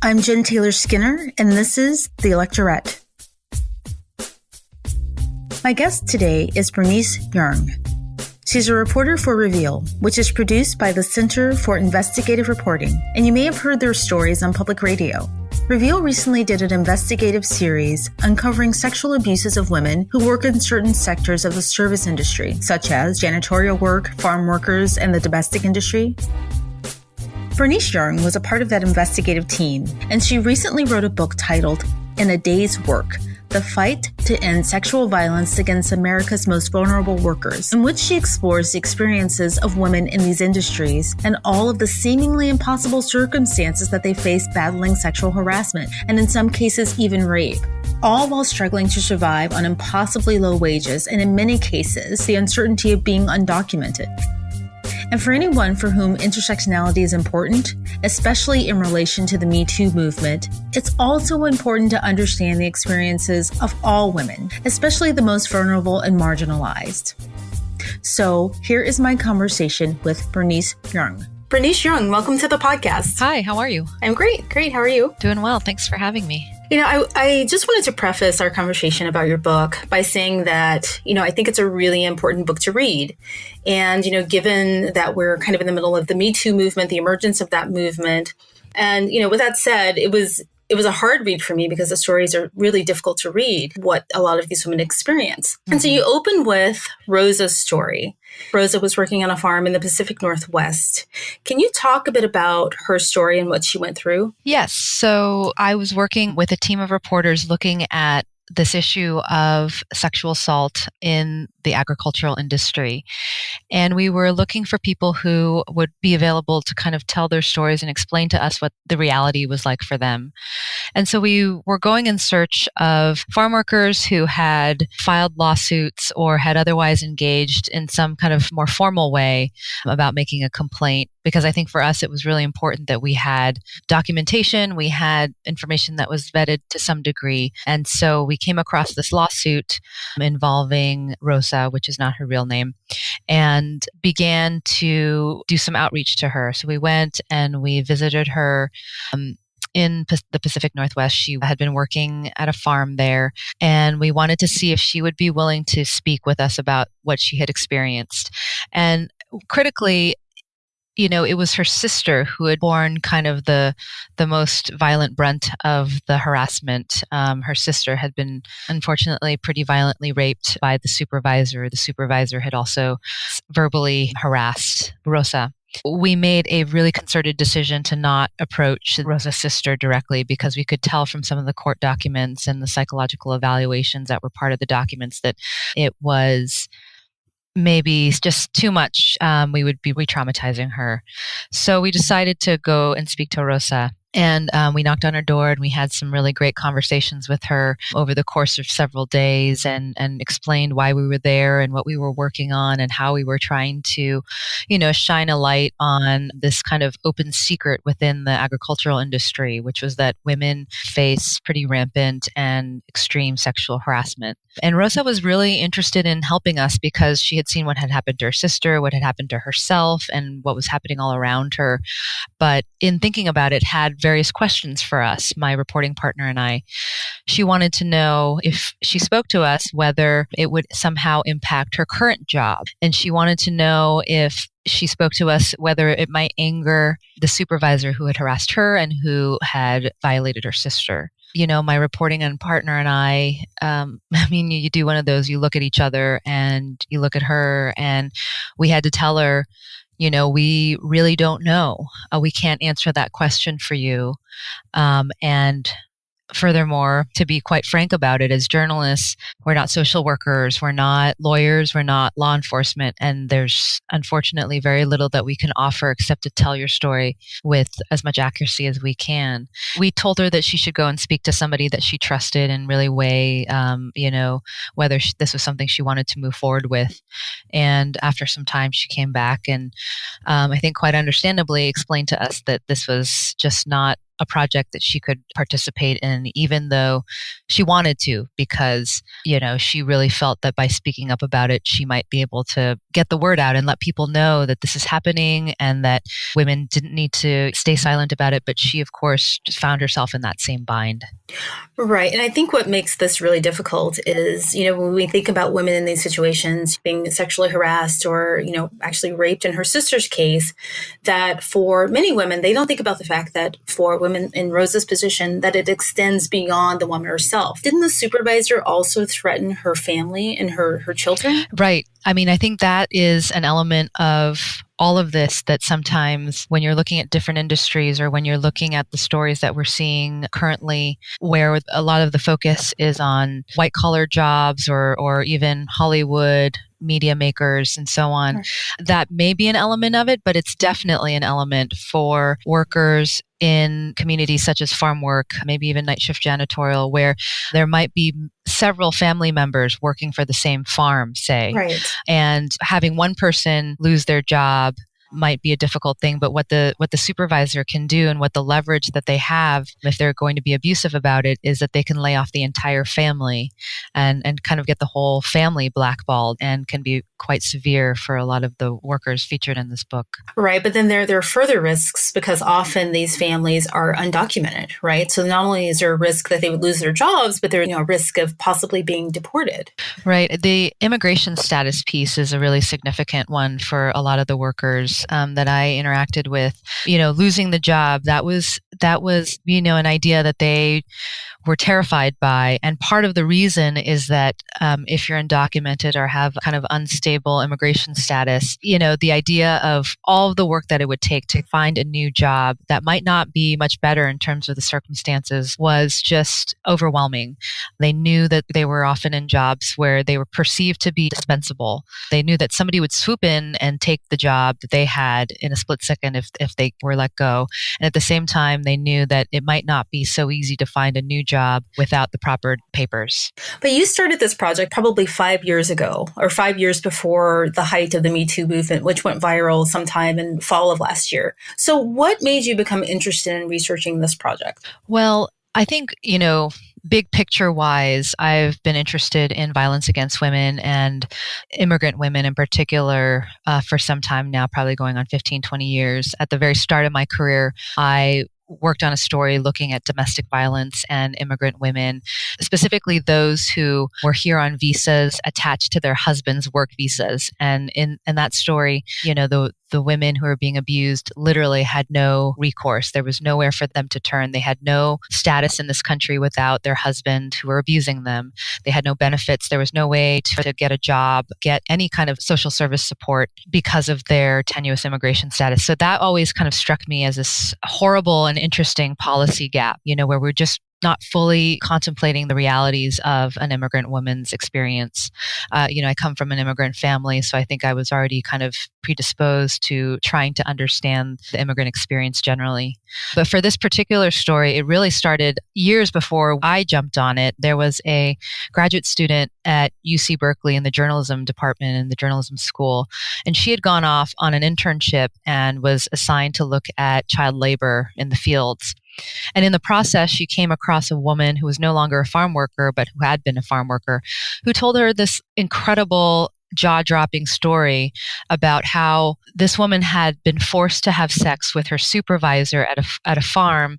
I'm Jen Taylor Skinner, and this is the Electorette. My guest today is Bernice Yeung. She's a reporter for Reveal, which is produced by the Center for Investigative Reporting, and you may have heard their stories on public radio. Reveal recently did an investigative series uncovering sexual abuses of women who work in certain sectors of the service industry, such as janitorial work, farm workers, and the domestic industry. Bernice Yeung was a part of that investigative team, and she recently wrote a book titled In a Day's Work: The Fight to End Sexual Violence Against America's Most Vulnerable Workers, in which she explores the experiences of women in these industries and all of the seemingly impossible circumstances that they face battling sexual harassment, and in some cases even rape, all while struggling to survive on impossibly low wages and in many cases the uncertainty of being undocumented. And for anyone for whom intersectionality is important, especially in relation to the Me Too movement, it's also important to understand the experiences of all women, especially the most vulnerable and marginalized. So here is my conversation with Bernice Yeung. Bernice Yeung, welcome to the podcast. Hi, how are you? I'm great. How are you? Doing well. Thanks for having me. I just wanted to preface our conversation about your book by saying that, I think it's a really important book to read. And, given that we're kind of in the middle of the Me Too movement, the emergence of that movement. And, with that said, it was a hard read for me because the stories are really difficult to read, what a lot of these women experience. Mm-hmm. And so you open with Rosa's story. Rosa was working on a farm in the Pacific Northwest. Can you talk a bit about her story and what she went through? Yes. So I was working with a team of reporters looking at this issue of sexual assault in the agricultural industry. And we were looking for people who would be available to kind of tell their stories and explain to us what the reality was like for them. And so we were going in search of farm workers who had filed lawsuits or had otherwise engaged in some kind of more formal way about making a complaint. Because I think for us, it was really important that we had documentation, we had information that was vetted to some degree. And so we came across this lawsuit involving Rosa, which is not her real name, and began to do some outreach to her. So we went and we visited her in the Pacific Northwest. She had been working at a farm there, and we wanted to see if she would be willing to speak with us about what she had experienced. And critically, it was her sister who had borne kind of the most violent brunt of the harassment. Her sister had been, unfortunately, pretty violently raped by the supervisor. The supervisor had also verbally harassed Rosa. We made a really concerted decision to not approach Rosa's sister directly because we could tell from some of the court documents and the psychological evaluations that were part of the documents that it was maybe just too much. We would be re-traumatizing her. So we decided to go and speak to Rosa. And we knocked on her door and we had some really great conversations with her over the course of several days and explained why we were there and what we were working on and how we were trying to, shine a light on this kind of open secret within the agricultural industry, which was that women face pretty rampant and extreme sexual harassment. And Rosa was really interested in helping us because she had seen what had happened to her sister, what had happened to herself, and what was happening all around her. But in thinking about it, had various questions for us, my reporting partner and I. She wanted to know if she spoke to us, whether it would somehow impact her current job. And she wanted to know if she spoke to us, whether it might anger the supervisor who had harassed her and who had violated her sister. My reporting and partner and I you do one of those, you look at each other and you look at her, and we had to tell her, we really don't know. We can't answer that question for you. And furthermore, to be quite frank about it, as journalists, we're not social workers, we're not lawyers, we're not law enforcement, and there's unfortunately very little that we can offer except to tell your story with as much accuracy as we can. We told her that she should go and speak to somebody that she trusted and really weigh, whether this was something she wanted to move forward with. And after some time, she came back and I think quite understandably explained to us that this was just not a project that she could participate in, even though she wanted to, because, she really felt that by speaking up about it, she might be able to get the word out and let people know that this is happening and that women didn't need to stay silent about it. But she, of course, just found herself in that same bind. Right. And I think what makes this really difficult is, when we think about women in these situations being sexually harassed or, actually raped in her sister's case, that for many women, they don't think about the fact that for women in Rosa's position, that it extends beyond the woman herself. Didn't the supervisor also threaten her family and her children? Right. I mean, I think that is an element of all of this that sometimes when you're looking at different industries or when you're looking at the stories that we're seeing currently, where a lot of the focus is on white collar jobs or even Hollywood, media makers and so on, right. That may be an element of it, but it's definitely an element for workers in communities such as farm work, maybe even night shift janitorial, where there might be several family members working for the same farm, say. Right. And having one person lose their job might be a difficult thing, but what the supervisor can do and what the leverage that they have if they're going to be abusive about it is that they can lay off the entire family and kind of get the whole family blackballed, and can be quite severe for a lot of the workers featured in this book. Right. But then there are further risks because often these families are undocumented, right? So not only is there a risk that they would lose their jobs, but there's a risk of possibly being deported. Right. The immigration status piece is a really significant one for a lot of the workers that I interacted with. Losing the job, that was an idea that they were terrified by. And part of the reason is that if you're undocumented or have kind of unstable immigration status, the idea of all of the work that it would take to find a new job that might not be much better in terms of the circumstances was just overwhelming. They knew that they were often in jobs where they were perceived to be dispensable. They knew that somebody would swoop in and take the job that they had in a split second if they were let go. And at the same time, they knew that it might not be so easy to find a new job without the proper papers. But you started this project probably 5 years ago, or 5 years before the height of the Me Too movement, which went viral sometime in fall of last year. So what made you become interested in researching this project? Well, I think, big picture wise, I've been interested in violence against women and immigrant women in particular for some time now, probably going on 15, 20 years. At the very start of my career, I worked on a story looking at domestic violence and immigrant women, specifically those who were here on visas attached to their husbands' work visas. And in that story, the women who were being abused literally had no recourse. There was nowhere for them to turn. They had no status in this country without their husband who were abusing them. They had no benefits. There was no way to get a job, get any kind of social service support because of their tenuous immigration status. So that always kind of struck me as this horrible and interesting policy gap, where we're just not fully contemplating the realities of an immigrant woman's experience. I come from an immigrant family, so I think I was already kind of predisposed to trying to understand the immigrant experience generally. But for this particular story, it really started years before I jumped on it. There was a graduate student at UC Berkeley in the journalism department in the journalism school, and she had gone off on an internship and was assigned to look at child labor in the fields. And in the process, she came across a woman who was no longer a farm worker, but who had been a farm worker, who told her this incredible jaw-dropping story about how this woman had been forced to have sex with her supervisor at a farm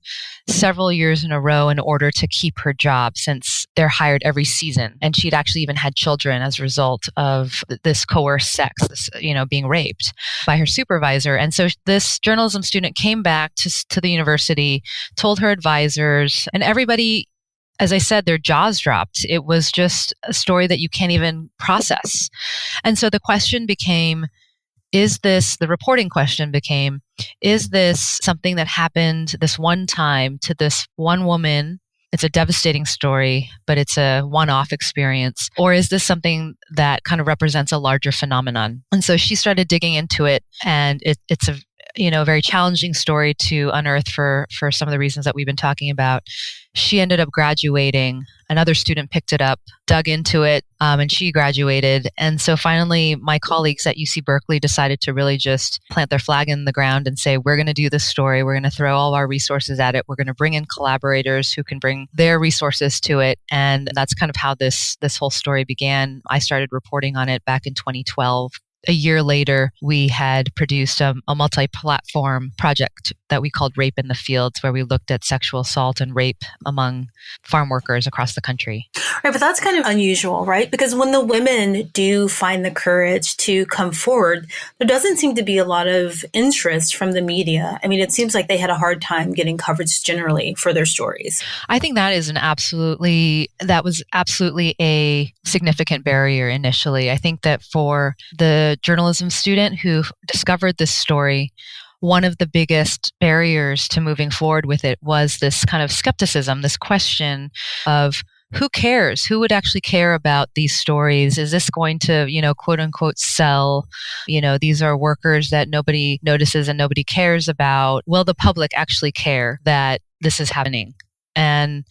several years in a row in order to keep her job, since they're hired every season. And she'd actually even had children as a result of this coerced sex, being raped by her supervisor. And so this journalism student came back to the university, told her advisors, and everybody, as I said, their jaws dropped. It was just a story that you can't even process. And so the question became, the reporting question became, is this something that happened this one time to this one woman? It's a devastating story, but it's a one-off experience. Or is this something that kind of represents a larger phenomenon? And so she started digging into it, and it's a very challenging story to unearth for some of the reasons that we've been talking about. She ended up graduating. Another student picked it up, dug into it, and she graduated. And so finally, my colleagues at UC Berkeley decided to really just plant their flag in the ground and say, we're going to do this story. We're going to throw all our resources at it. We're going to bring in collaborators who can bring their resources to it. And that's kind of how this whole story began. I started reporting on it back in 2012. A year later, we had produced a multi-platform project that we called Rape in the Fields, where we looked at sexual assault and rape among farm workers across the country. Right, but that's kind of unusual, right? Because when the women do find the courage to come forward, there doesn't seem to be a lot of interest from the media. I mean, it seems like they had a hard time getting coverage generally for their stories. I think that was absolutely a significant barrier initially. I think that for the journalism student who discovered this story, one of the biggest barriers to moving forward with it was this kind of skepticism, this question of who cares? Who would actually care about these stories? Is this going to, quote unquote, sell? These are workers that nobody notices and nobody cares about. Will the public actually care that this is happening? And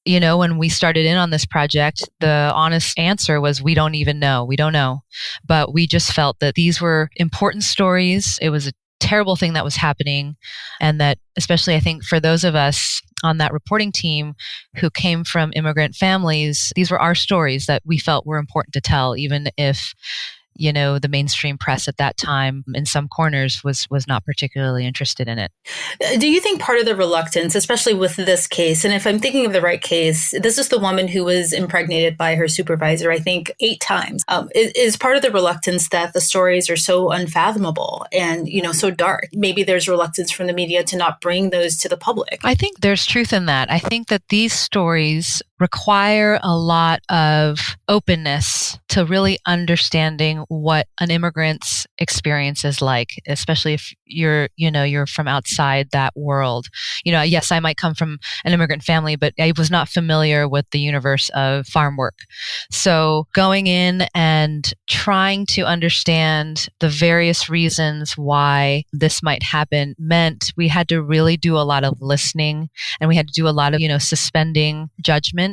when we started in on this project, the honest answer was, we don't even know. We don't know. But we just felt that these were important stories. It was a terrible thing that was happening. And that, especially I think for those of us on that reporting team who came from immigrant families, these were our stories that we felt were important to tell, even if the mainstream press at that time in some corners was not particularly interested in it. Do you think part of the reluctance, especially with this case, and if I'm thinking of the right case, this is the woman who was impregnated by her supervisor, I think 8 times, is part of the reluctance that the stories are so unfathomable and, so dark? Maybe there's reluctance from the media to not bring those to the public. I think there's truth in that. I think that these stories require a lot of openness to really understanding what an immigrant's experience is like, especially if you're from outside that world. Yes, I might come from an immigrant family, but I was not familiar with the universe of farm work. So going in and trying to understand the various reasons why this might happen meant we had to really do a lot of listening, and we had to do a lot of, suspending judgment.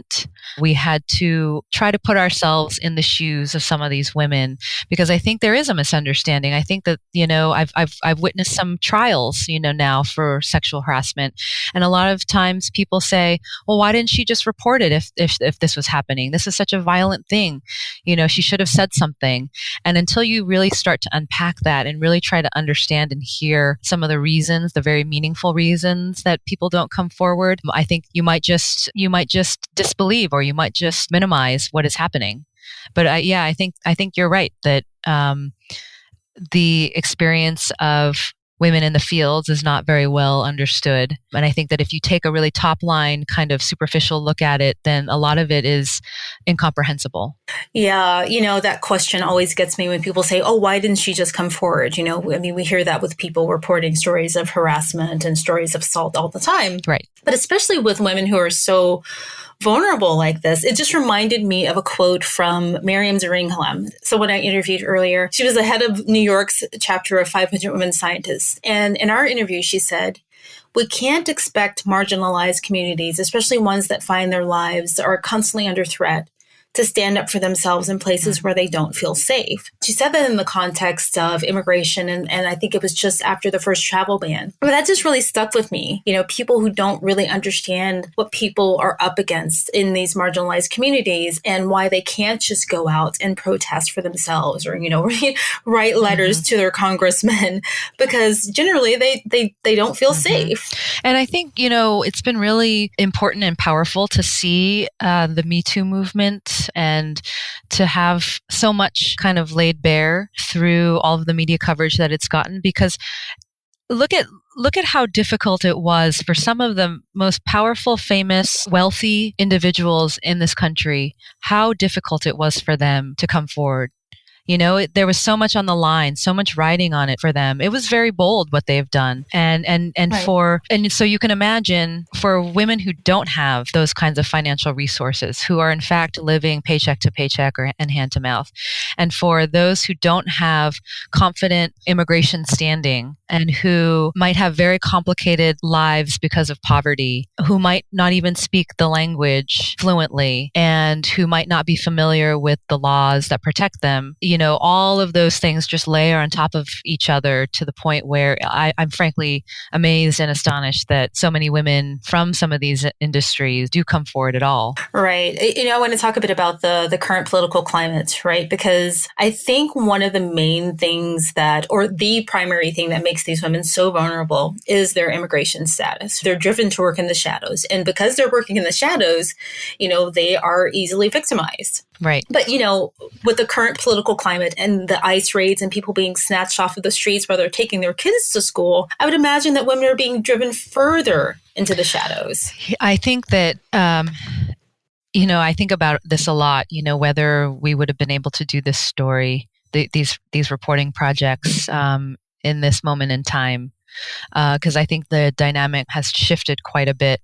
We had to try to put ourselves in the shoes of some of these women, because I think there is a misunderstanding. I think that, I've witnessed some trials, now for sexual harassment. And a lot of times people say, well, why didn't she just report it if this was happening? This is such a violent thing. She should have said something. And until you really start to unpack that and really try to understand and hear some of the reasons, the very meaningful reasons that people don't come forward, I think you might just disbelieve, or you might just minimize what is happening. But I think you're right that the experience of women in the fields is not very well understood. And I think that if you take a really top line kind of superficial look at it, then a lot of it is incomprehensible. Yeah. That question always gets me when people say, oh, why didn't she just come forward? We hear that with people reporting stories of harassment and stories of assault all the time. Right. But especially with women who are so vulnerable like this, it just reminded me of a quote from Miriam Zaringhalam. So when I interviewed earlier, she was the head of New York's chapter of 500 Women Scientists. And in our interview, she said, "We can't expect marginalized communities, especially ones that find their lives are constantly under threat, to stand up for themselves in places where they don't feel safe." She said that in the context of immigration, and I think it was just after the first travel ban. But that just really stuck with me. People who don't really understand what people are up against in these marginalized communities and why they can't just go out and protest for themselves or, write letters to their congressmen, because generally they don't feel safe. And I think, it's been really important and powerful to see the Me Too movement and to have so much kind of laid bare through all of the media coverage that it's gotten, because look at how difficult it was for some of the most powerful, famous, wealthy individuals in this country, how difficult it was for them to come forward. There was so much on the line, so much riding on it for them. It was very bold what they've done. And right. So you can imagine for women who don't have those kinds of financial resources, who are in fact living paycheck to paycheck and hand to mouth. And for those who don't have confident immigration standing, and who might have very complicated lives because of poverty, who might not even speak the language fluently, and who might not be familiar with the laws that protect them. All of those things just layer on top of each other to the point where I'm frankly amazed and astonished that so many women from some of these industries do come forward at all. Right. I want to talk a bit about the current political climate, right? Because I think one of the main things or the primary thing that makes these women so vulnerable is their immigration status. They're driven to work in the shadows. And because they're working in the shadows, they are easily victimized. Right. But, with the current political climate and the ICE raids and people being snatched off of the streets while they're taking their kids to school, I would imagine that women are being driven further into the shadows. I think that, I think about this a lot, whether we would have been able to do this story, these reporting projects in this moment in time. Because I think the dynamic has shifted quite a bit,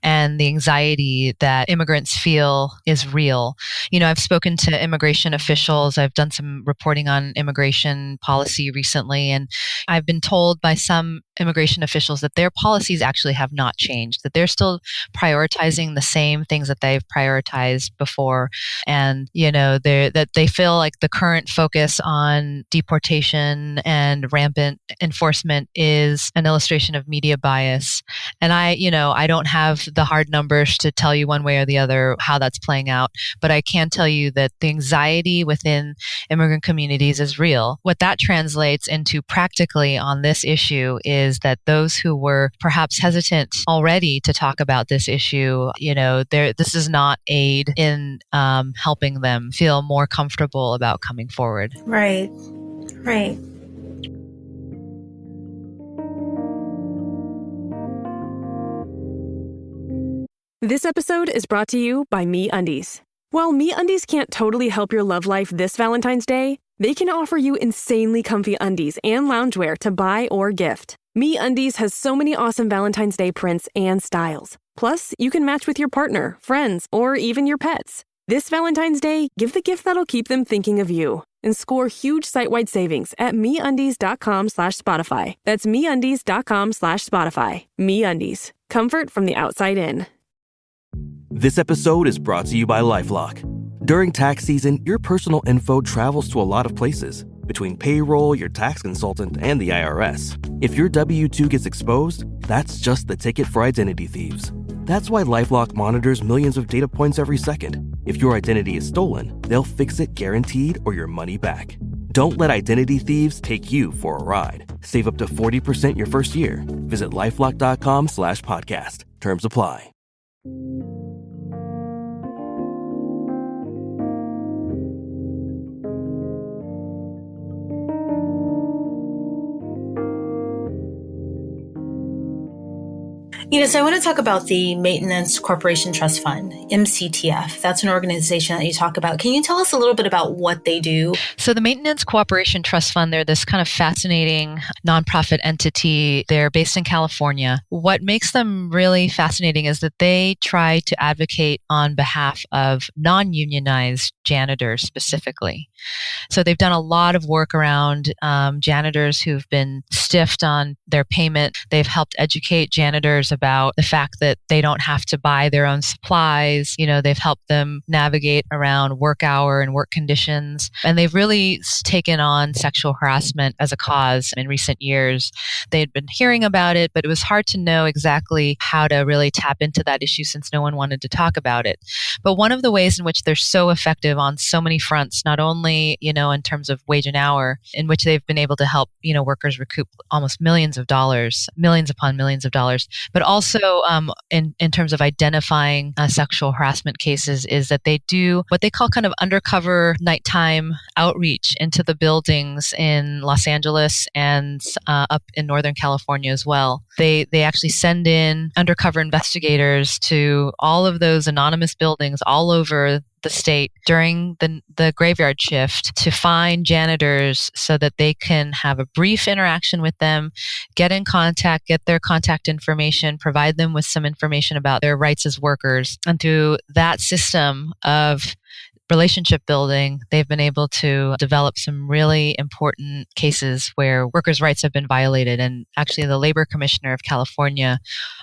and the anxiety that immigrants feel is real. I've spoken to immigration officials. I've done some reporting on immigration policy recently, and I've been told by some immigration officials that their policies actually have not changed, that they're still prioritizing the same things that they've prioritized before. And, that they feel like the current focus on deportation and rampant enforcement is an illustration of media bias. And I don't have the hard numbers to tell you one way or the other how that's playing out, but I can tell you that the anxiety within immigrant communities is real. What that translates into practically on this issue is that those who were perhaps hesitant already to talk about this issue, this does not aid in helping them feel more comfortable about coming forward. Right. Right. This episode is brought to you by MeUndies. While MeUndies can't totally help your love life this Valentine's Day, they can offer you insanely comfy undies and loungewear to buy or gift. MeUndies has so many awesome Valentine's Day prints and styles. Plus, you can match with your partner, friends, or even your pets. This Valentine's Day, give the gift that'll keep them thinking of you and score huge site-wide savings at MeUndies.com/Spotify. That's MeUndies.com/Spotify. MeUndies. Comfort from the outside in. This episode is brought to you by LifeLock. During tax season, your personal info travels to a lot of places. Between payroll, your tax consultant, and the IRS. If your W-2 gets exposed, that's just the ticket for identity thieves. That's why LifeLock monitors millions of data points every second. If your identity is stolen, they'll fix it guaranteed or your money back. Don't let identity thieves take you for a ride. Save up to 40% your first year. Visit LifeLock.com/podcast. Terms apply. So I want to talk about the Maintenance Corporation Trust Fund, MCTF. That's an organization that you talk about. Can you tell us a little bit about what they do? So the Maintenance Cooperation Trust Fund, they're this kind of fascinating nonprofit entity. They're based in California. What makes them really fascinating is that they try to advocate on behalf of non-unionized janitors specifically. So they've done a lot of work around janitors who've been stiffed on their payment. They've helped educate janitors about the fact that they don't have to buy their own supplies. They've helped them navigate around work hour and work conditions. And they've really taken on sexual harassment as a cause in recent years. They had been hearing about it, but it was hard to know exactly how to really tap into that issue since no one wanted to talk about it. But one of the ways in which they're so effective on so many fronts, not only, in terms of wage and hour, in which they've been able to help, workers recoup almost millions upon millions of dollars, but also in terms of identifying sexual harassment cases, is that they do what they call kind of undercover nighttime outreach into the buildings in Los Angeles and up in Northern California as well. They actually send in undercover investigators to all of those anonymous buildings all over the state during the graveyard shift to find janitors so that they can have a brief interaction with them, get in contact, get their contact information, provide them with some information about their rights as workers. And through that system of relationship building, they've been able to develop some really important cases where workers' rights have been violated. And actually, the Labor Commissioner of California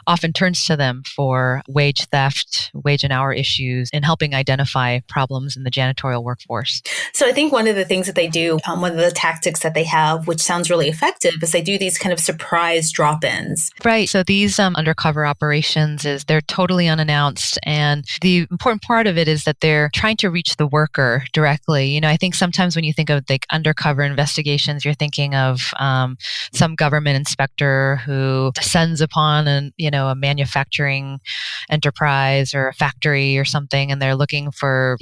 often turns to them for wage theft, wage and hour issues, and helping identify problems in the janitorial workforce. So I think one of the things that they do, one of the tactics that they have, which sounds really effective, is they do these kind of surprise drop-ins. Right. So these undercover operations they're totally unannounced. And the important part of it is that they're trying to reach the worker directly. You know, I think sometimes when you think of like undercover investigations, you're thinking of some government inspector who descends upon a manufacturing enterprise or a factory or something, and they're looking for,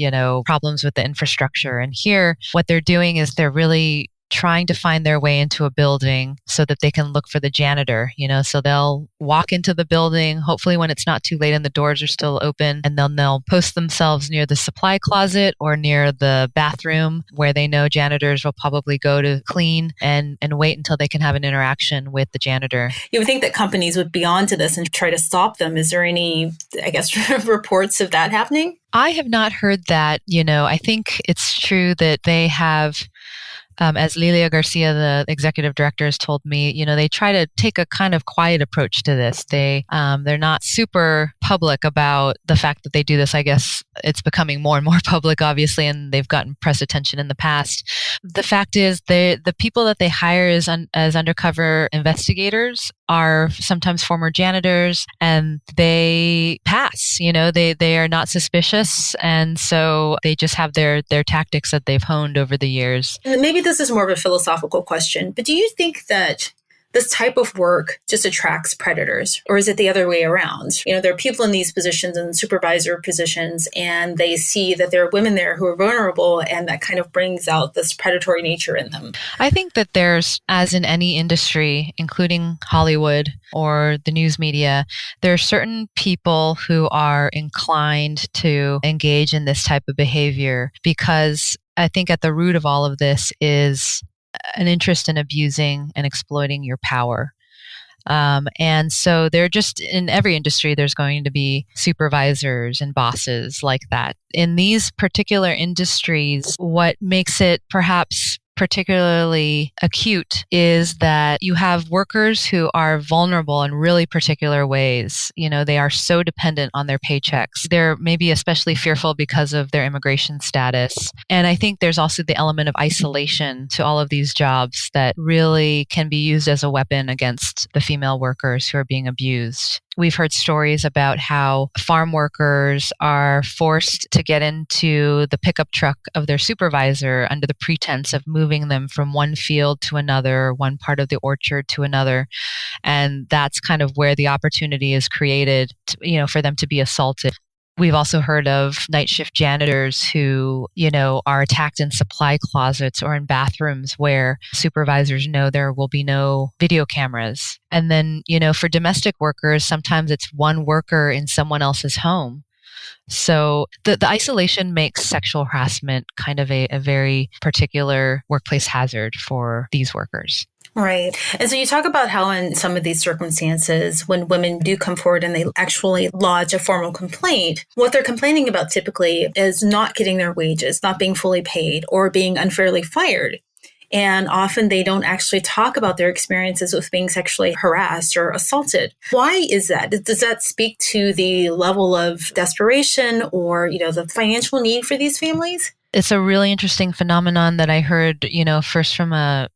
problems with the infrastructure. And here, what they're doing is they're really trying to find their way into a building so that they can look for the janitor, so they'll walk into the building, hopefully when it's not too late and the doors are still open, and then they'll post themselves near the supply closet or near the bathroom where they know janitors will probably go to clean and wait until they can have an interaction with the janitor. You would think that companies would be onto this and try to stop them. Is there any, reports of that happening? I have not heard that. I think it's true that they have, as Lilia Garcia, the executive director, has told me, they try to take a kind of quiet approach to this. They're not super public about the fact that they do this. I guess it's becoming more and more public, obviously, and they've gotten press attention in the past. The fact is, the people that they hire as undercover investigators are sometimes former janitors, and they pass. They are not suspicious, and so they just have their tactics that they've honed over the years. Maybe this is more of a philosophical question, but do you think that this type of work just attracts predators, or is it the other way around? There are people in these positions and supervisor positions, and they see that there are women there who are vulnerable, and that kind of brings out this predatory nature in them. I think that there's, as in any industry, including Hollywood or the news media, there are certain people who are inclined to engage in this type of behavior because I think at the root of all of this is an interest in abusing and exploiting your power. And so they're just, in every industry, there's going to be supervisors and bosses like that. In these particular industries, what makes it perhaps particularly acute is that you have workers who are vulnerable in really particular ways. They are so dependent on their paychecks. They're maybe especially fearful because of their immigration status. And I think there's also the element of isolation to all of these jobs that really can be used as a weapon against the female workers who are being abused. We've heard stories about how farm workers are forced to get into the pickup truck of their supervisor under the pretense of moving them from one field to another, one part of the orchard to another. And that's kind of where the opportunity is created, for them to be assaulted. We've also heard of night shift janitors who, are attacked in supply closets or in bathrooms where supervisors know there will be no video cameras. And then, for domestic workers, sometimes it's one worker in someone else's home. So the isolation makes sexual harassment kind of a very particular workplace hazard for these workers. Right. And so you talk about how in some of these circumstances, when women do come forward and they actually lodge a formal complaint, what they're complaining about typically is not getting their wages, not being fully paid, or being unfairly fired. And often they don't actually talk about their experiences with being sexually harassed or assaulted. Why is that? Does that speak to the level of desperation or, the financial need for these families? It's a really interesting phenomenon that I heard, first from a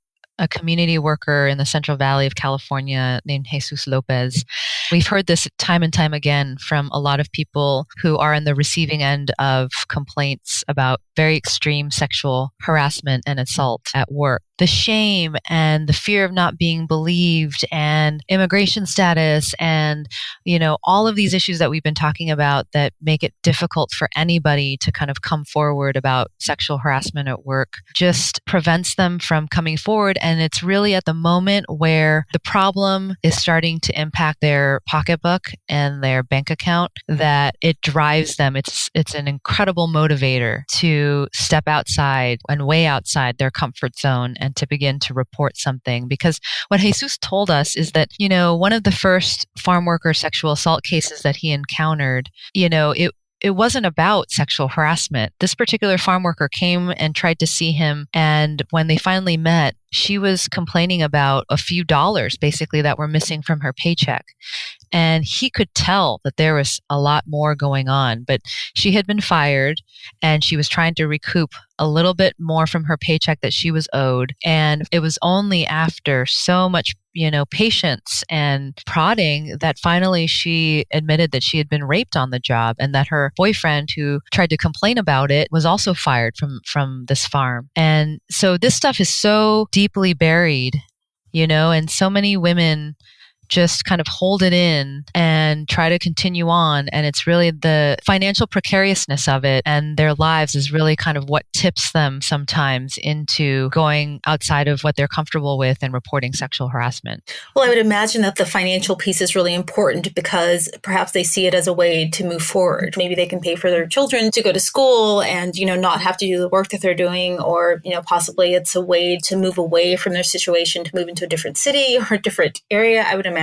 community worker in the Central Valley of California named Jesus Lopez. We've heard this time and time again from a lot of people who are on the receiving end of complaints about very extreme sexual harassment and assault at work. The shame and the fear of not being believed and immigration status and, all of these issues that we've been talking about that make it difficult for anybody to kind of come forward about sexual harassment at work just prevents them from coming forward. And it's really at the moment where the problem is starting to impact their pocketbook and their bank account that it drives them. It's an incredible motivator to step outside and way outside their comfort zone and to begin to report something. Because what Jesus told us is that, one of the first farm worker sexual assault cases that he encountered, it it wasn't about sexual harassment. This particular farm worker came and tried to see him. And when they finally met, she was complaining about a few dollars basically that were missing from her paycheck. And he could tell that there was a lot more going on, but she had been fired and she was trying to recoup a little bit more from her paycheck that she was owed. And it was only after so much, patience and prodding that finally she admitted that she had been raped on the job and that her boyfriend, who tried to complain about it, was also fired from this farm. And so this stuff is so deeply buried, and so many women just kind of hold it in and try to continue on. And it's really the financial precariousness of it and their lives is really kind of what tips them sometimes into going outside of what they're comfortable with and reporting sexual harassment. Well, I would imagine that the financial piece is really important because perhaps they see it as a way to move forward. Maybe they can pay for their children to go to school and, not have to do the work that they're doing, or, possibly it's a way to move away from their situation, to move into a different city or a different area, I would imagine.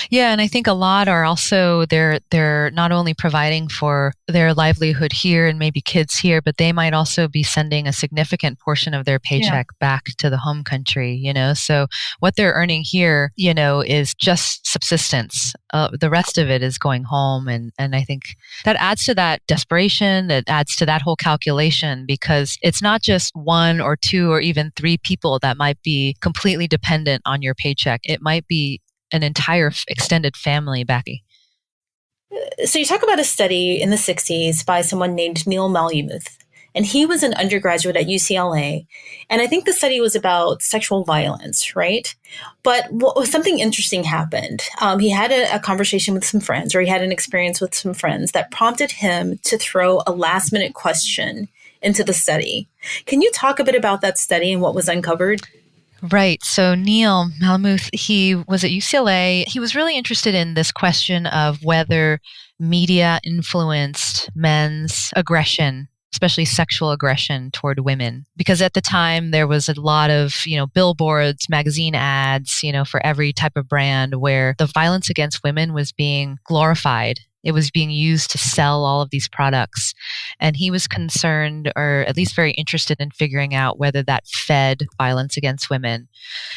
Yeah, and I think a lot are also they're not only providing for their livelihood here and maybe kids here, but they might also be sending a significant portion of their paycheck back to the home country, So what they're earning here, is just subsistence. The rest of it is going home. And I think that adds to that desperation, that adds to that whole calculation, because it's not just one or two or even three people that might be completely dependent on your paycheck. It might be an entire extended family back. So you talk about a study in the 60s by someone named Neil Malamud, and he was an undergraduate at UCLA. And I think the study was about sexual violence, right? But something interesting happened. He had a conversation with some friends, or he had an experience with some friends that prompted him to throw a last minute question into the study. Can you talk a bit about that study and what was uncovered? Right. So Neil Malamud, he was at UCLA. He was really interested in this question of whether media influenced men's aggression, especially sexual aggression toward women. Because at the time there was a lot of, billboards, magazine ads, for every type of brand where the violence against women was being glorified. It was being used to sell all of these products. And he was concerned, or at least very interested in figuring out whether that fed violence against women.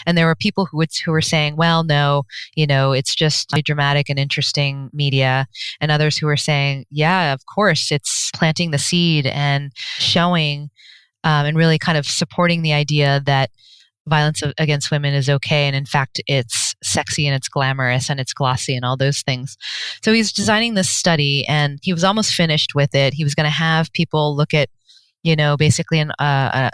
And there were people who were saying, well, no, it's just dramatic and interesting media. And others who were saying, yeah, of course, it's planting the seed and showing and really kind of supporting the idea that violence against women is okay. And in fact, it's sexy and it's glamorous and it's glossy and all those things. So he's designing this study and he was almost finished with it. He was going to have people look at, basically a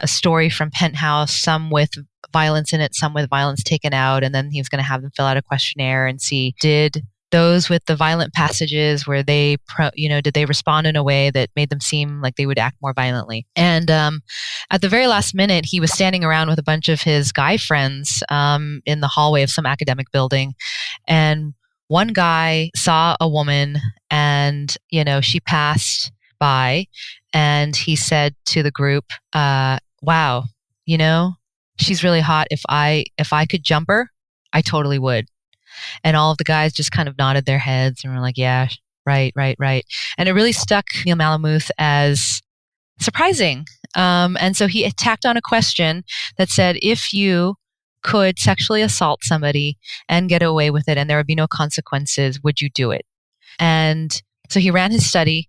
story from Penthouse, some with violence in it, some with violence taken out. And then he was going to have them fill out a questionnaire and see, did those with the violent passages where they, did they respond in a way that made them seem like they would act more violently? And at the very last minute, he was standing around with a bunch of his guy friends in the hallway of some academic building. And one guy saw a woman and, she passed by and he said to the group, wow, she's really hot. If I could jump her, I totally would. And all of the guys just kind of nodded their heads and were like, yeah, right. And it really stuck Neil Malamud as surprising. And so he tacked on a question that said, if you could sexually assault somebody and get away with it and there would be no consequences, would you do it? And so he ran his study.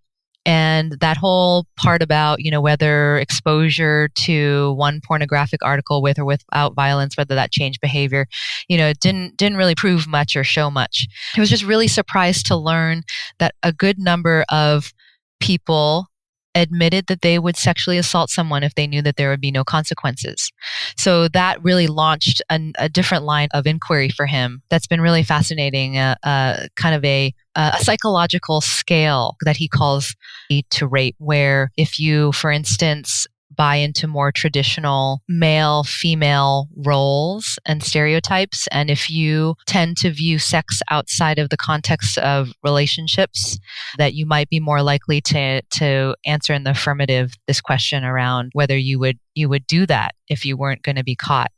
And that whole part about, whether exposure to one pornographic article with or without violence, whether that changed behavior, didn't really prove much or show much. I was just really surprised to learn that a good number of people admitted that they would sexually assault someone if they knew that there would be no consequences. So that really launched a different line of inquiry for him. That's been really fascinating, kind of a psychological scale that he calls to rape, where if you, for instance, buy into more traditional male-female roles and stereotypes, and if you tend to view sex outside of the context of relationships, that you might be more likely to answer in the affirmative this question around whether you would do that if you weren't going to be caught.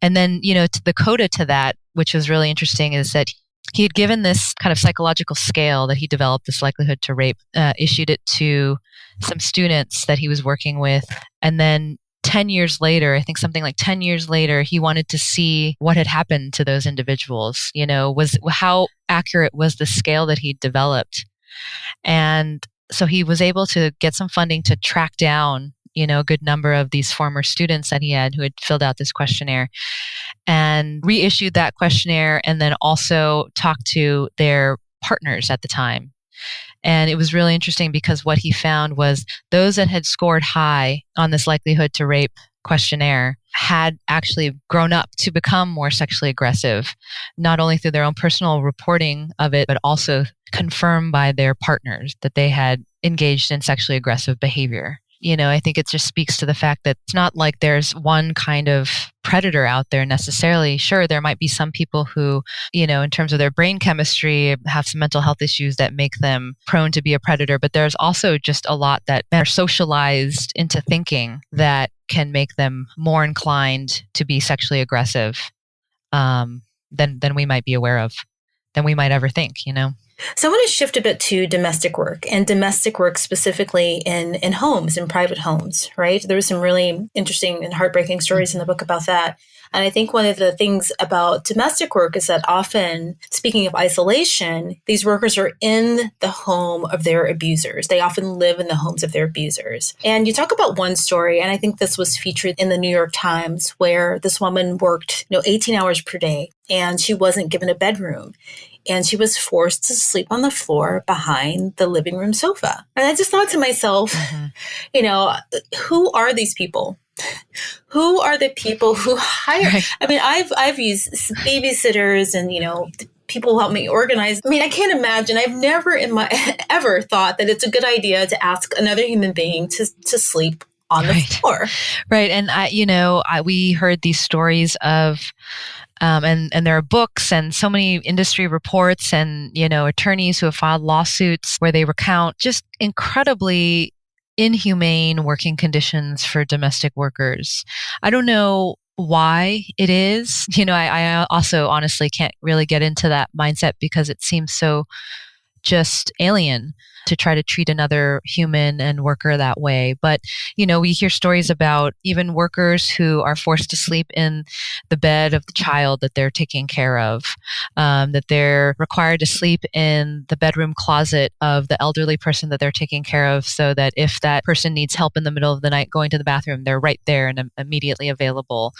And then, the coda to that, which was really interesting, is that he had given this kind of psychological scale that he developed, this likelihood to rape, issued it to some students that he was working with. And then 10 years later, I think something like 10 years later, he wanted to see what had happened to those individuals. How accurate was the scale that he developed? And so he was able to get some funding to track down, a good number of these former students that he had who had filled out this questionnaire, and reissued that questionnaire, and then also talked to their partners at the time. And it was really interesting because what he found was those that had scored high on this likelihood to rape questionnaire had actually grown up to become more sexually aggressive, not only through their own personal reporting of it, but also confirmed by their partners that they had engaged in sexually aggressive behavior. I think it just speaks to the fact that it's not like there's one kind of predator out there necessarily. Sure, there might be some people who, in terms of their brain chemistry, have some mental health issues that make them prone to be a predator, but there's also just a lot that are socialized into thinking that can make them more inclined to be sexually aggressive than we might be aware of, than we might ever think, So I want to shift a bit to domestic work, and domestic work specifically in homes, in private homes, right? There were some really interesting and heartbreaking stories in the book about that. And I think one of the things about domestic work is that often, speaking of isolation, these workers are in the home of their abusers. They often live in the homes of their abusers. And you talk about one story, and I think this was featured in the New York Times, where this woman worked 18 hours per day, and she wasn't given a bedroom. And she was forced to sleep on the floor behind the living room sofa. And I just thought to myself, who are these people? Who are the people who hire? Right. I mean, I've used babysitters and, people who help me organize. I mean, I can't imagine. I've never ever thought that it's a good idea to ask another human being to sleep on the floor. Right. And we heard these stories of, and there are books and so many industry reports and, attorneys who have filed lawsuits where they recount just incredibly inhumane working conditions for domestic workers. I don't know why it is. I also honestly can't really get into that mindset because it seems so just alien to try to treat another human and worker that way. But, we hear stories about even workers who are forced to sleep in the bed of the child that they're taking care of, that they're required to sleep in the bedroom closet of the elderly person that they're taking care of, so that if that person needs help in the middle of the night going to the bathroom, they're right there and immediately available.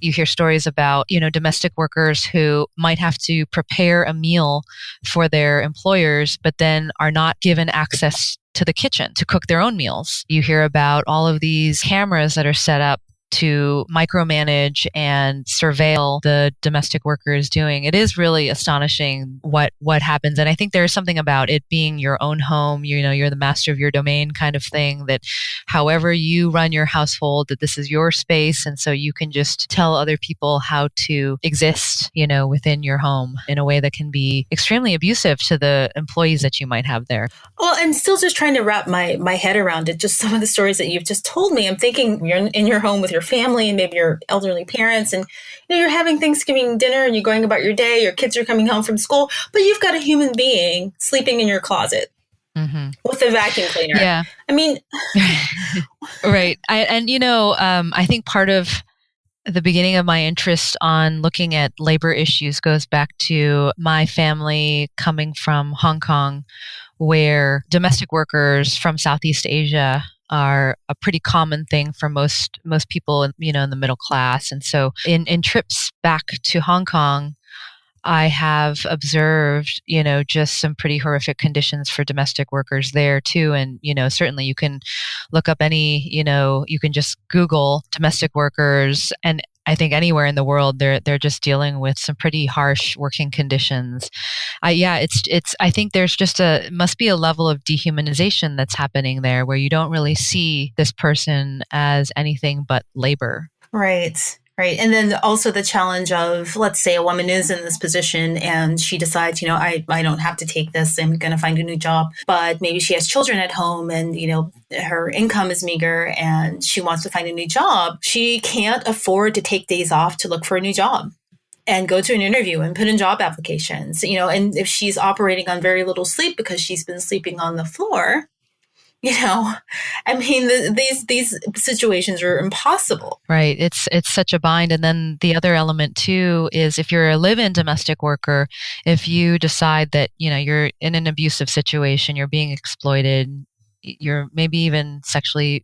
You hear stories about, domestic workers who might have to prepare a meal for their employers, but then are not given access to the kitchen to cook their own meals. You hear about all of these cameras that are set up to micromanage and surveil the domestic workers doing. It is really astonishing what happens. And I think there's something about it being your own home, you're the master of your domain kind of thing, that however you run your household, that this is your space. And so you can just tell other people how to exist, within your home in a way that can be extremely abusive to the employees that you might have there. Well, I'm still just trying to wrap my head around it. Just some of the stories that you've just told me. I'm thinking you're in your home with your family and maybe your elderly parents, and you're having Thanksgiving dinner and you're going about your day, your kids are coming home from school, but you've got a human being sleeping in your closet with a vacuum cleaner. Yeah. I mean, right. I think part of the beginning of my interest on looking at labor issues goes back to my family coming from Hong Kong, where domestic workers from Southeast Asia are a pretty common thing for most people, in the middle class. And so in trips back to Hong Kong, I have observed, just some pretty horrific conditions for domestic workers there too. And, certainly you can look up you can just Google domestic workers, and I think anywhere in the world, they're just dealing with some pretty harsh working conditions. I think there's just must be a level of dehumanization that's happening there, where you don't really see this person as anything but labor. Right. Right. And then also the challenge of, let's say a woman is in this position and she decides, I don't have to take this. I'm going to find a new job. But maybe she has children at home and, her income is meager and she wants to find a new job. She can't afford to take days off to look for a new job. and go to an interview and put in job applications, and if she's operating on very little sleep because she's been sleeping on the floor, I mean, these situations are impossible. Right. It's such a bind. And then the other element too is if you're a live-in domestic worker, if you decide that, you're in an abusive situation, you're being exploited, you're maybe even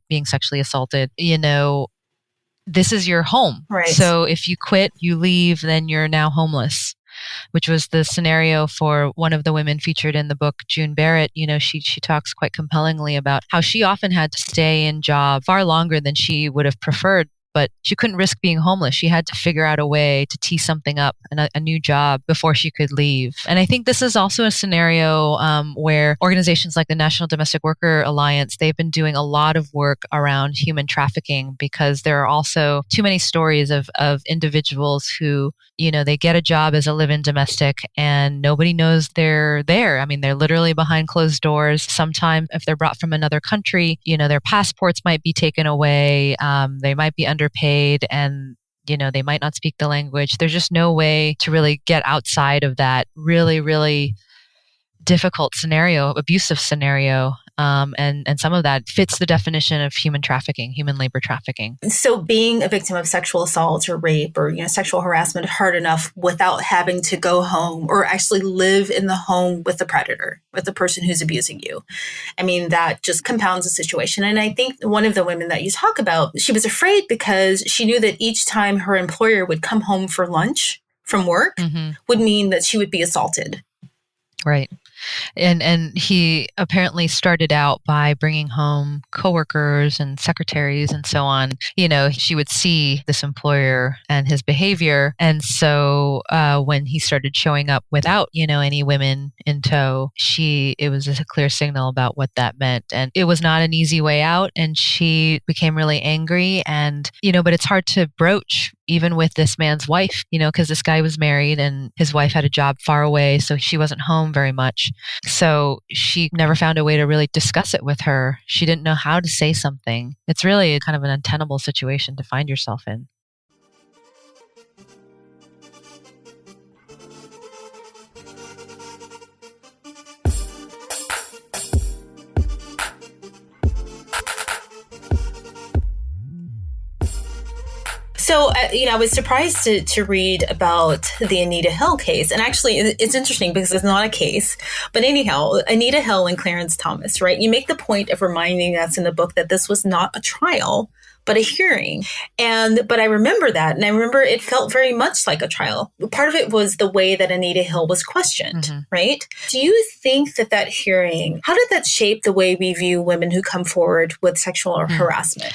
being sexually assaulted, this is your home. Right. So if you quit, you leave, then you're now homeless, which was the scenario for one of the women featured in the book, June Barrett. She talks quite compellingly about how she often had to stay in job far longer than she would have preferred, but she couldn't risk being homeless. She had to figure out a way to tee something up, a new job, before she could leave. And I think this is also a scenario where organizations like the National Domestic Worker Alliance, they've been doing a lot of work around human trafficking, because there are also too many stories of individuals who, they get a job as a live-in domestic and nobody knows they're there. I mean, they're literally behind closed doors. Sometimes if they're brought from another country, their passports might be taken away. They might be underpaid, and they might not speak the language. There's just no way to really get outside of that really, really difficult scenario, abusive scenario. And some of that fits the definition of human trafficking, human labor trafficking. So being a victim of sexual assault or rape or sexual harassment hard enough without having to go home or actually live in the home with the predator, with the person who's abusing you. I mean, that just compounds the situation. And I think one of the women that you talk about, she was afraid because she knew that each time her employer would come home for lunch from work would mean that she would be assaulted. Right. And he apparently started out by bringing home coworkers and secretaries and so on. She would see this employer and his behavior. And so when he started showing up without, any women in tow, it was a clear signal about what that meant. And it was not an easy way out. And she became really angry. And, but it's hard to broach even with this man's wife, because this guy was married and his wife had a job far away. So she wasn't home very much. So she never found a way to really discuss it with her. She didn't know how to say something. It's really kind of an untenable situation to find yourself in. So, I was surprised to read about the Anita Hill case. And actually, it's interesting because it's not a case. But anyhow, Anita Hill and Clarence Thomas, right? You make the point of reminding us in the book that this was not a trial, but a hearing. But I remember that. And I remember it felt very much like a trial. Part of it was the way that Anita Hill was questioned, right? Do you think that hearing, how did that shape the way we view women who come forward with sexual harassment?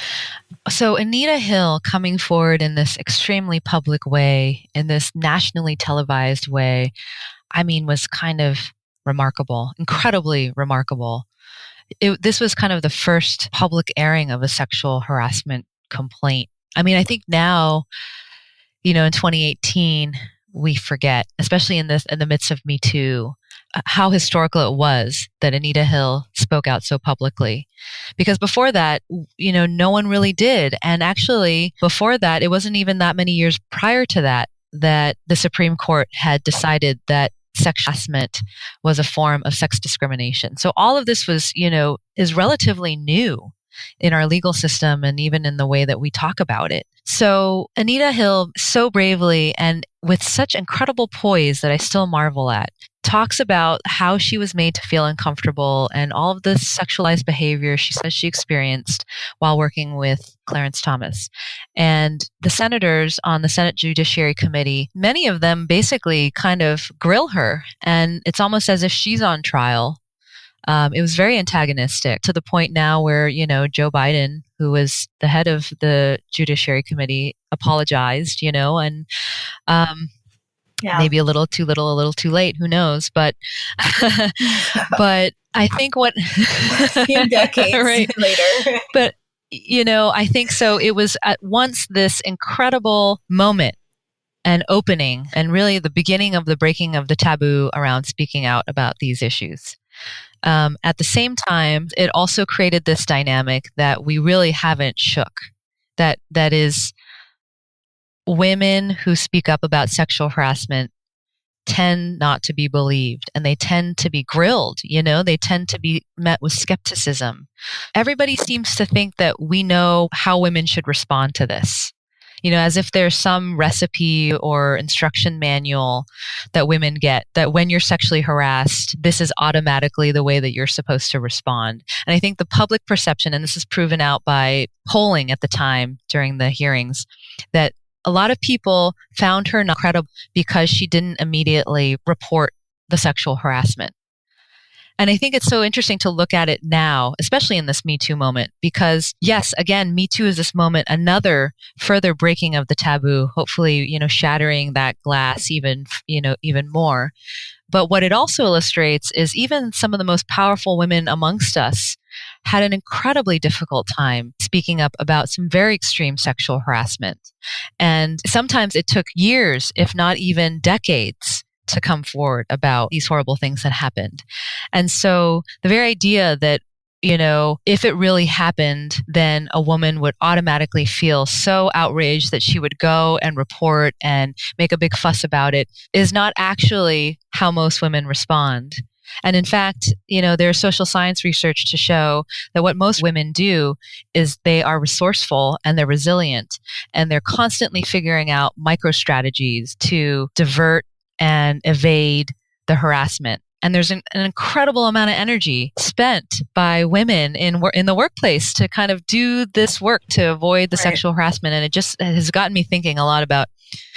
So Anita Hill coming forward in this extremely public way, in this nationally televised way, was kind of remarkable, incredibly remarkable. This was kind of the first public airing of a sexual harassment complaint. I think now, in 2018, we forget, especially in the midst of Me Too, how historical it was that Anita Hill spoke out so publicly. Because before that, no one really did. And actually, before that, it wasn't even that many years prior to that the Supreme Court had decided that sexual harassment was a form of sex discrimination. So all of this was, is relatively new in our legal system and even in the way that we talk about it. So Anita Hill, so bravely and with such incredible poise that I still marvel at, talks about how she was made to feel uncomfortable and all of the sexualized behavior she says she experienced while working with Clarence Thomas. And the senators on the Senate Judiciary Committee, many of them basically kind of grill her. And it's almost as if she's on trial. It was very antagonistic to the point now where, Joe Biden, who was the head of the Judiciary Committee, apologized, and maybe a little too little, a little too late, who knows? But, but I think what a few decades later. But, I think so. It was at once this incredible moment and opening, and really the beginning of the breaking of the taboo around speaking out about these issues. At the same time, it also created this dynamic that we really haven't shook. That is women who speak up about sexual harassment tend not to be believed, and they tend to be grilled. They tend to be met with skepticism. Everybody seems to think that we know how women should respond to this, as if there's some recipe or instruction manual that women get, that when you're sexually harassed, this is automatically the way that you're supposed to respond. And I think the public perception, and this is proven out by polling at the time during the hearings, that a lot of people found her not credible because she didn't immediately report the sexual harassment. And I think it's so interesting to look at it now, especially in this Me Too moment, because yes, again, Me Too is this moment, another further breaking of the taboo, hopefully, shattering that glass even more. But what it also illustrates is even some of the most powerful women amongst us had an incredibly difficult time speaking up about some very extreme sexual harassment. And sometimes it took years, if not even decades, to come forward about these horrible things that happened. And so the very idea that, if it really happened, then a woman would automatically feel so outraged that she would go and report and make a big fuss about it is not actually how most women respond. And in fact, there's social science research to show that what most women do is they are resourceful and they're resilient, and they're constantly figuring out micro strategies to divert and evade the harassment. And there's an incredible amount of energy spent by women in the workplace to kind of do this work to avoid the sexual harassment. And it just has gotten me thinking a lot about,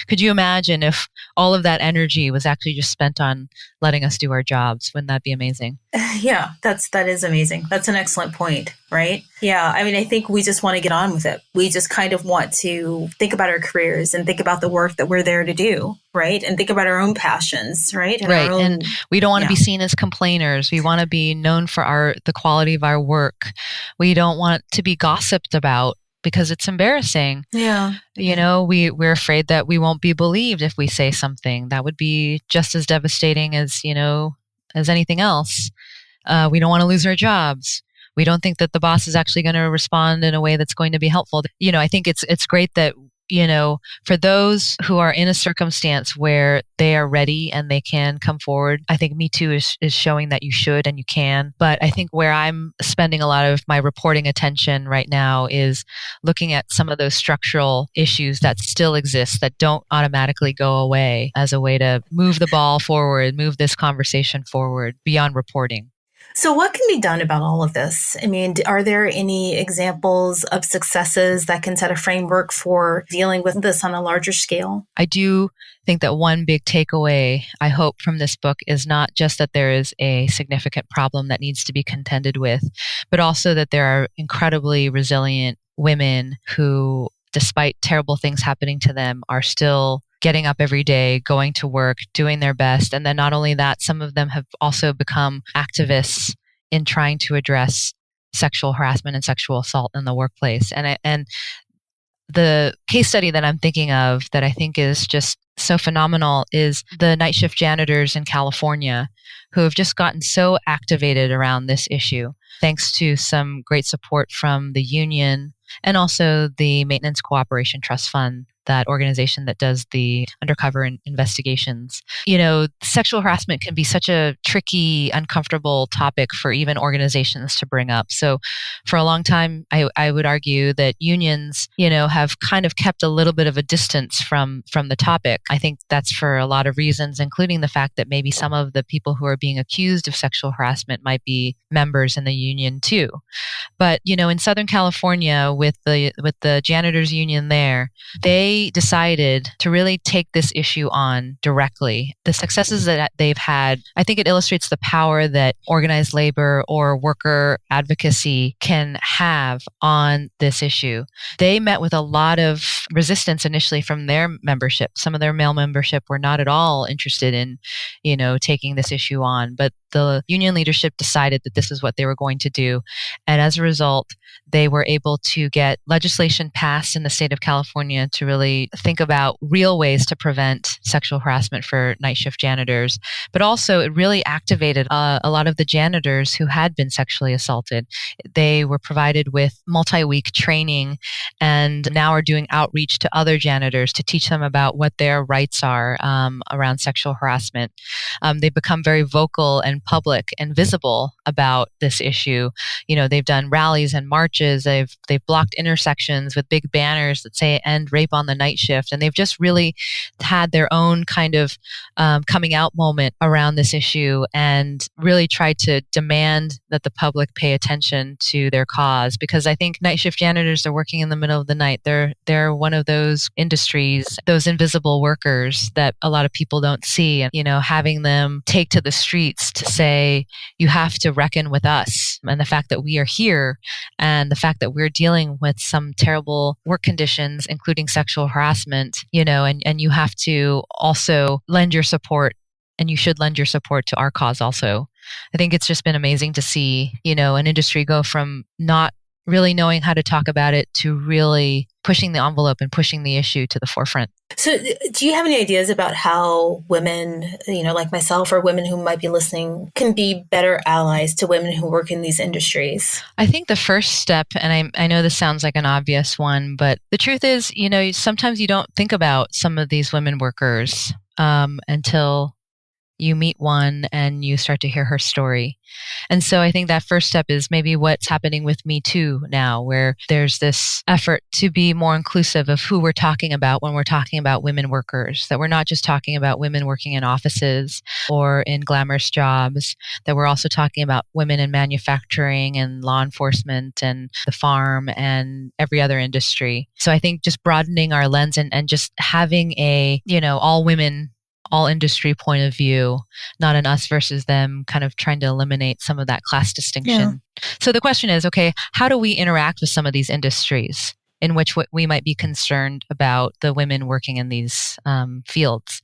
could you imagine if all of that energy was actually just spent on letting us do our jobs? Wouldn't that be amazing? Yeah, that is amazing. That's an excellent point, right? Yeah, I think we just want to get on with it. We just kind of want to think about our careers and think about the work that we're there to do, right? And think about our own passions, right? And we don't want to be seen as complainers. We want to be known for the quality of our work. We don't want to be gossiped about because it's embarrassing. Yeah. We're afraid that we won't be believed if we say something. That would be just as devastating as anything else. We don't want to lose our jobs. We don't think that the boss is actually going to respond in a way that's going to be helpful. I think it's great that, for those who are in a circumstance where they are ready and they can come forward, I think Me Too is showing that you should and you can. But I think where I'm spending a lot of my reporting attention right now is looking at some of those structural issues that still exist, that don't automatically go away, as a way to move the ball forward, move this conversation forward beyond reporting. So what can be done about all of this? Are there any examples of successes that can set a framework for dealing with this on a larger scale? I do think that one big takeaway, I hope, from this book is not just that there is a significant problem that needs to be contended with, but also that there are incredibly resilient women who, despite terrible things happening to them, are still getting up every day, going to work, doing their best. And then not only that, some of them have also become activists in trying to address sexual harassment and sexual assault in the workplace. And the case study that I'm thinking of that I think is just so phenomenal is the night shift janitors in California who have just gotten so activated around this issue, thanks to some great support from the union and also the Maintenance Cooperation Trust Fund, that organization that does the undercover investigations. Sexual harassment can be such a tricky, uncomfortable topic for even organizations to bring up. So for a long time, I would argue that unions, have kind of kept a little bit of a distance from the topic. I think that's for a lot of reasons, including the fact that maybe some of the people who are being accused of sexual harassment might be members in the union too. But, in Southern California with the janitors union there, they decided to really take this issue on directly. The successes that they've had, I think it illustrates the power that organized labor or worker advocacy can have on this issue. They met with a lot of resistance initially from their membership. Some of their male membership were not at all interested in, taking this issue on, but the union leadership decided that this is what they were going to do. And as a result, they were able to get legislation passed in the state of California to really really think about real ways to prevent sexual harassment for night shift janitors. But also it really activated a lot of the janitors who had been sexually assaulted. They were provided with multi-week training and now are doing outreach to other janitors to teach them about what their rights are around sexual harassment. They've become very vocal and public and visible about this issue. They've done rallies and marches. They've blocked intersections with big banners that say "End Rape on the Night Shift," and they've just really had their own kind of coming out moment around this issue and really tried to demand that the public pay attention to their cause. Because I think night shift janitors are working in the middle of the night. They're one of those industries, those invisible workers that a lot of people don't see. And having them take to the streets to say, you have to reckon with us, and the fact that we are here, and the fact that we're dealing with some terrible work conditions, including sexual harassment, and you have to also lend your support, and you should lend your support to our cause also. I think it's just been amazing to see, an industry go from not really knowing how to talk about it to really pushing the envelope and pushing the issue to the forefront. So do you have any ideas about how women, like myself or women who might be listening, can be better allies to women who work in these industries? I think the first step, and I know this sounds like an obvious one, but the truth is, sometimes you don't think about some of these women workers until you meet one and you start to hear her story. And so I think that first step is maybe what's happening with Me Too now, where there's this effort to be more inclusive of who we're talking about when we're talking about women workers, that we're not just talking about women working in offices or in glamorous jobs, that we're also talking about women in manufacturing and law enforcement and the farm and every other industry. So I think just broadening our lens and just having a, all women, all industry point of view, not an us versus them, kind of trying to eliminate some of that class distinction. Yeah. So the question is, okay, how do we interact with some of these industries in which we might be concerned about the women working in these fields?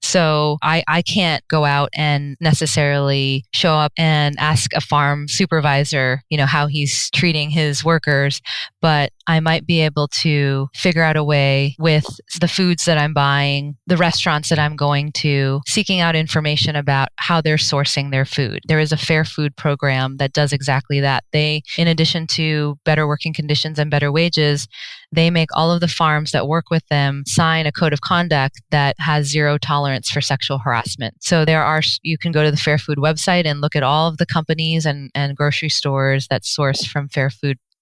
So I can't go out and necessarily show up and ask a farm supervisor, how he's treating his workers, but I might be able to figure out a way with the foods that I'm buying, the restaurants that I'm going to, seeking out information about how they're sourcing their food. There is a fair food program that does exactly that. They, in addition to better working conditions and better wages, they make all of the farms that work with them sign a code of conduct that has zero tolerance for sexual harassment. So you can go to the Fair Food website and look at all of the companies and grocery stores that source from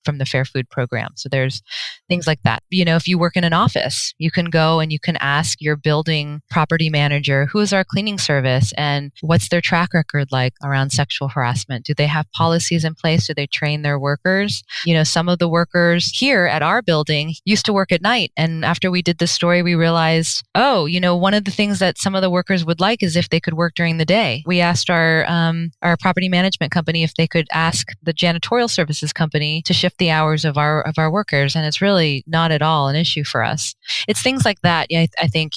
from the Fair Food program. So there's things like that. If you work in an office, you can go and you can ask your building property manager, who is our cleaning service and what's their track record like around sexual harassment? Do they have policies in place? Do they train their workers? Some of the workers here at our building used to work at night. And after we did this story, we realized, one of the things that some of the workers would like is if they could work during the day. We asked our property management company if they could ask the janitorial services company to shift the hours of our workers, and it's really not at all an issue for us. It's things like that. I think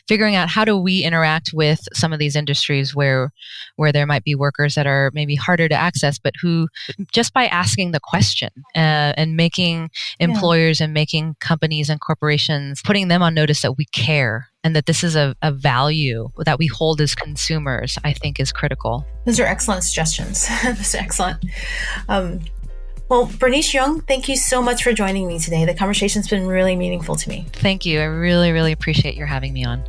figuring out how do we interact with some of these industries where there might be workers that are maybe harder to access, but who just by asking the question and making employers and making companies and corporations, putting them on notice that we care and that this is a value that we hold as consumers, I think is critical. Those are excellent suggestions. Those are excellent. Well, Bernice Yeung, thank you so much for joining me today. The conversation's been really meaningful to me. Thank you. I really, really appreciate your having me on.